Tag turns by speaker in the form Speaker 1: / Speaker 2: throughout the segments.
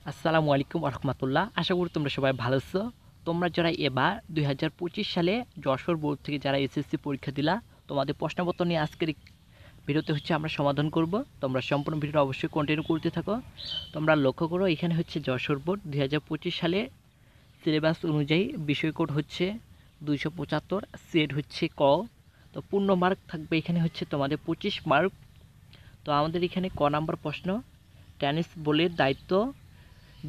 Speaker 1: আসসালামু আলাইকুম রহমতুল্লাহ। আশা করি তোমরা সবাই ভালো আছো। তোমরা যারা এবার 2025 সালে যশোর বোর্ড থেকে যারা এসএসসি পরীক্ষা দিলা, তোমাদের প্রশ্নপত্র নিয়ে আজকের ভিডিওতে আমরা সমাধান করব। তোমরা সম্পূর্ণ ভিডিওটা অবশ্যই কন্টিনিউ করতে থাকো। তোমরা লক্ষ্য করো, এখানে যশোর বোর্ড 2025 সালে সিলেবাস অনুযায়ী বিষয় কোড 275, সেট ক। তো পূর্ণ মার্ক থাকবে এখানে তোমাদের 25 মার্ক। তো আমাদের এখানে ক নাম্বার প্রশ্ন, টেনিস বলের দায়িত্ব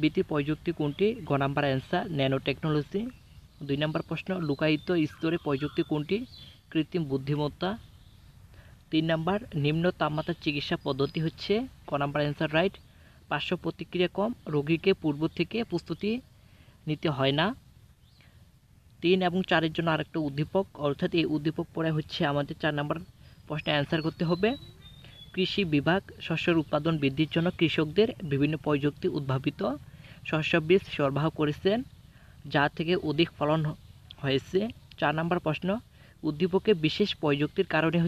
Speaker 1: বৃত্তি প্রযুক্তি কোনটি? গ নাম্বার অ্যান্সার ন্যানো টেকনোলজি। 2 নম্বর প্রশ্ন, লুকায়িত স্তরে প্রযুক্তি কোনটি? কৃত্রিম বুদ্ধিমত্তা। 3 নম্বর, নিম্ন তাপমাত্রার চিকিৎসা পদ্ধতি ক নাম্বার অ্যান্সার রাইট পার্শ্ব প্রতিক্রিয়া কম, রোগীকে পূর্ব থেকে প্রস্তুতি নিতে হয় না। 3 এবং 4-এর জন্য আরেকটা উদ্দীপক, অর্থাৎ এই উদ্দীপক পড়ে আমাদের 4 নম্বর প্রশ্নে অ্যান্সার করতে হবে। কৃষি বিভাগ শস্যের উৎপাদন বৃদ্ধির জন্য কৃষকদের বিভিন্ন প্রযুক্তি উদ্ভাবিত শস্য বীজ সরবরাহ করেছেন, যা থেকে অধিক ফলন হয়েছে। 4 নম্বর প্রশ্ন, উদ্দীপকে বিশেষ প্রযুক্তির কারণে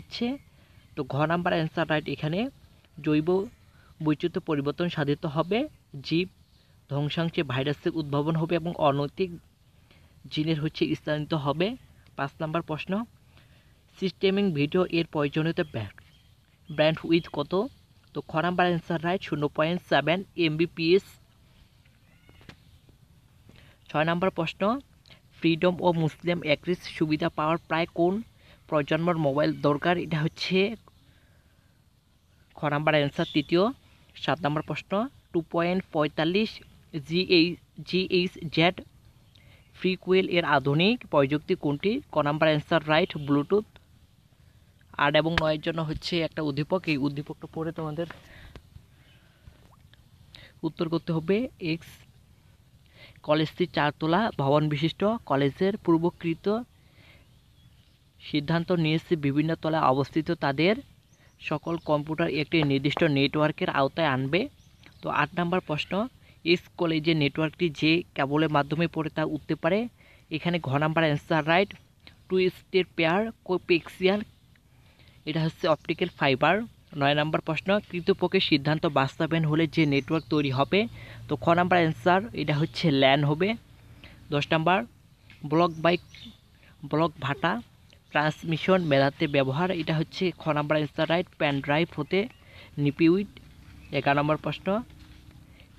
Speaker 1: তো ঘ নাম্বার অ্যান্সার রাইট। এখানে জৈব বৈচিত্র্য পরিবর্তন সাধিত হবে, জীব ধ্বংসাংশে ভাইরাসের উদ্ভাবন হবে এবং অনৈতিক জিনের স্থানান্তরিত হবে। 5 নম্বর প্রশ্ন, সিস্টেমিং ভিডিও এর প্রয়োজনীয়তা ব্র্যান্ড উইথ কত? তো খ নাম্বার অ্যান্সার রাইট 0.7 Mbps। 6 নম্বর প্রশ্ন, ফ্রিডম ও মুসলিম অ্যাক্সেস সুবিধা পাওয়ার প্রায় কোন প্রজন্মের মোবাইল দরকার? এটা খ নাম্বার অ্যান্সার তৃতীয়। 7 নম্বর প্রশ্ন, 2.45 GHz ফ্রিকুয়েল এর আধুনিক প্রযুক্তি কোনটি? ক নাম্বার অ্যান্সার রাইট ব্লুটুথ। 8 এবং 9-এর জন্য একটা উদ্দীপক, এই উদ্দীপকটা পড়ে তোমাদের উত্তর করতে হবে। এক্স কলেজটি 4 তলা ভবন বিশিষ্ট, কলেজের পূর্বকৃত সিদ্ধান্ত নিয়েছে বিভিন্ন তলায় অবস্থিত তাদের সকল কম্পিউটার একটি নির্দিষ্ট নেটওয়ার্কের আওতায় আনবে। তো 8 নম্বর প্রশ্ন, এক্স কলেজের নেটওয়ার্কটি যে কেবলের মাধ্যমে পড়ে তা উঠতে পারে? এখানে ঘ number answer write to state pair coaxial, এটা অপটিক্যাল ফাইবার। 9 নম্বর প্রশ্ন, কৃতপক্ষের সিদ্ধান্ত বাস্তবায়ন হলে যে নেটওয়ার্ক তৈরি হবে? তো খ নাম্বার অ্যান্সার এটা ল্যান হবে। 10 নম্বর, ব্লক ভাটা ট্রান্সমিশন মেলাতে ব্যবহার, এটা খ number answer right pan drive হতে নিপিউইড। 11 নম্বর প্রশ্ন,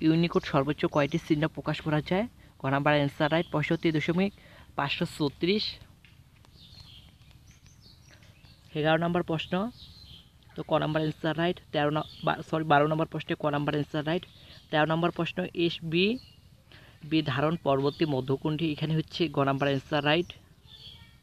Speaker 1: ইউনিকোড সর্বোচ্চ কয়টি চিহ্ন প্রকাশ করা যায়? ক নাম্বার অ্যান্সার রাইট 65.534। 11 নম্বর প্রশ্ন, তো ক নাম্বার অ্যান্সার রাইট 12 নম্বর প্রশ্নে ক নাম্বার অ্যান্সার রাইট। 13 নম্বর প্রশ্ন, এস বি ধারণ পরবর্তী মধ্যকোণটি? এখানে গ নাম্বার অ্যান্সার রাইট